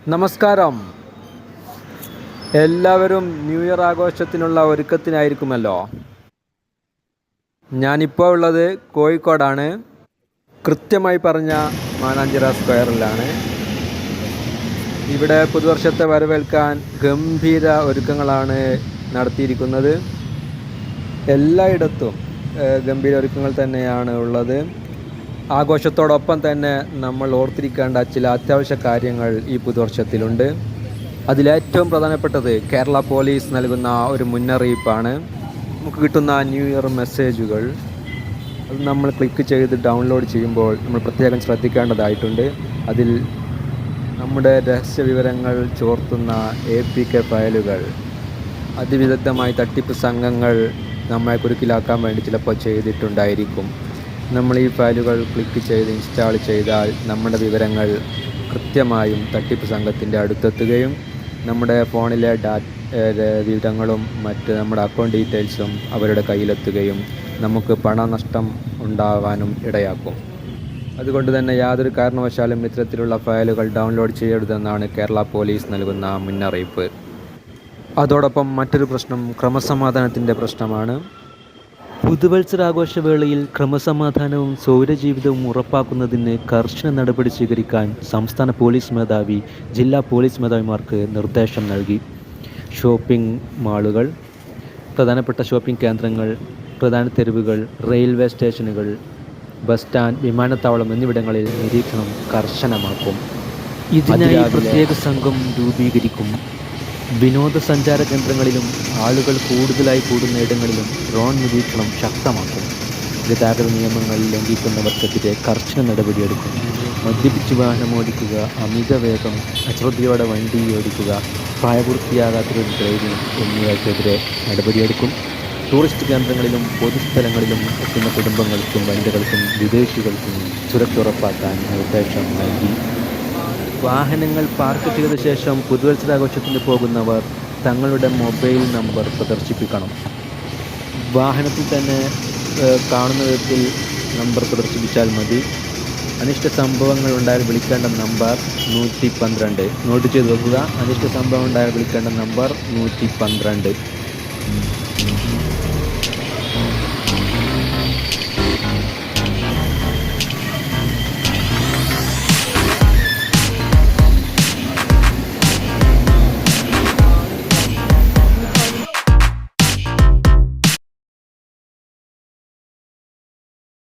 നമസ്കാരം. എല്ലാവരും new year ആഘോഷത്തിനുള്ള ഒരുക്കത്തിനായിരിക്കുമല്ലോ. ഞാനിപ്പോൾ ഉള്ളത് കോഴിക്കോടാണ്. കൃത്യമായി പറഞ്ഞ മാനാഞ്ചിറ സ്ക്വയറിലാണ്. ഇവിടെ പുതുവർഷത്തെ വരവേൽക്കാൻ ഗംഭീര ഒരുക്കങ്ങളാണ് നടത്തിയിരിക്കുന്നത്. എല്ലായിടത്തും ഗംഭീര ഒരുക്കങ്ങൾ തന്നെയാണ് ഉള്ളത്. ആഘോഷത്തോടൊപ്പം തന്നെ നമ്മൾ ഓർത്തിരിക്കേണ്ട ചില അത്യാവശ്യ കാര്യങ്ങൾ ഈ പുതുവർഷത്തിലുണ്ട്. അതിലേറ്റവും പ്രധാനപ്പെട്ടത് കേരള പോലീസ് നൽകുന്ന ഒരു മുന്നറിയിപ്പാണ്. നമുക്ക് കിട്ടുന്ന ന്യൂ ഇയർ മെസ്സേജുകൾ അത് നമ്മൾ ക്ലിക്ക് ചെയ്ത് ഡൗൺലോഡ് ചെയ്യുമ്പോൾ നമ്മൾ പ്രത്യേകം ശ്രദ്ധിക്കേണ്ടതായിട്ടുണ്ട്. അതിൽ നമ്മുടെ രഹസ്യ വിവരങ്ങൾ ചോർത്തുന്ന APK ഫയലുകൾ, അതിവിദഗ്ധമായി തട്ടിപ്പ് സംഘങ്ങൾ നമ്മെ കുരുക്കിലാക്കാൻ വേണ്ടി ചിലപ്പോൾ ചെയ്തിട്ടുണ്ടായിരിക്കും. നമ്മൾ ഈ ഫയലുകൾ ക്ലിക്ക് ചെയ്ത് ഇൻസ്റ്റാൾ ചെയ്താൽ നമ്മുടെ വിവരങ്ങൾ കൃത്യമായും തട്ടിപ്പ് സംഘത്തിൻ്റെ അടുത്തെത്തുകയും നമ്മുടെ ഫോണിലെ വിവരങ്ങളും മറ്റ് നമ്മുടെ അക്കൗണ്ട് ഡീറ്റെയിൽസും അവരുടെ കയ്യിലെത്തുകയും നമുക്ക് പണനഷ്ടം ഉണ്ടാകാനും ഇടയാക്കും. അതുകൊണ്ട് തന്നെ യാതൊരു കാരണവശാലും ഇത്തരത്തിലുള്ള ഫയലുകൾ ഡൗൺലോഡ് ചെയ്യരുതെന്നാണ് കേരള പോലീസ് നൽകുന്ന മുന്നറിയിപ്പ്. അതോടൊപ്പം മറ്റൊരു പ്രശ്നം ക്രമസമാധാനത്തിൻ്റെ പ്രശ്നമാണ്. പുതുവത്സരാഘോഷവേളയിൽ ക്രമസമാധാനവും സൗരജീവിതവും ഉറപ്പാക്കുന്നതിന് കർശന നടപടി സ്വീകരിക്കാൻ സംസ്ഥാന പോലീസ് മേധാവി ജില്ലാ പോലീസ് മേധാവിമാർക്ക് നിർദ്ദേശം നൽകി. ഷോപ്പിംഗ് മാളുകൾ, പ്രധാനപ്പെട്ട ഷോപ്പിംഗ് കേന്ദ്രങ്ങൾ, പ്രധാന തെരുവുകൾ, റെയിൽവേ സ്റ്റേഷനുകൾ, ബസ് സ്റ്റാൻഡ്, വിമാനത്താവളം എന്നിവിടങ്ങളിൽ നിരീക്ഷണം കർശനമാക്കും. ഇതിനായി പ്രത്യേക സംഘം രൂപീകരിക്കും. വിനോദസഞ്ചാര കേന്ദ്രങ്ങളിലും ആളുകൾ കൂടുതലായി കൂടുന്ന ഇടങ്ങളിലും ഡ്രോൺ നിരീക്ഷണം ശക്തമാക്കും. ഗതാഗത നിയമങ്ങൾ ലംഘിക്കുന്നവർക്കെതിരെ കർശന നടപടിയെടുക്കും. മദ്യപിച്ച് വാഹനമോടിക്കുക, അമിതവേഗം, അശ്രദ്ധയോടെ വണ്ടി ഓടിക്കുക, പ്രായപൂർത്തിയാകാത്തൊരു ഡ്രൈവിംഗ് എന്നിവയ്ക്കെതിരെ നടപടിയെടുക്കും. ടൂറിസ്റ്റ് കേന്ദ്രങ്ങളിലും പൊതുസ്ഥലങ്ങളിലും എത്തുന്ന കുടുംബങ്ങൾക്കും വനിതകൾക്കും വിദേശികൾക്കും സുരക്ഷ ഉറപ്പാക്കാൻ നിർദ്ദേശം നൽകി. വാഹനങ്ങൾ പാർക്ക് ചെയ്ത ശേഷം പുതുവത്സരാഘോഷത്തിന് പോകുന്നവർ തങ്ങളുടെ മൊബൈൽ നമ്പർ പ്രദർശിപ്പിക്കണം. വാഹനത്തിൽ തന്നെ കാണുന്ന വിധത്തിൽ നമ്പർ പ്രദർശിപ്പിച്ചാൽ മതി. അനിഷ്ട സംഭവങ്ങൾ ഉണ്ടായാൽ വിളിക്കേണ്ട നമ്പർ 112. നോട്ട് ചെയ്ത് വെക്കുക. അനിഷ്ട സംഭവം ഉണ്ടായാൽ വിളിക്കേണ്ട നമ്പർ 112.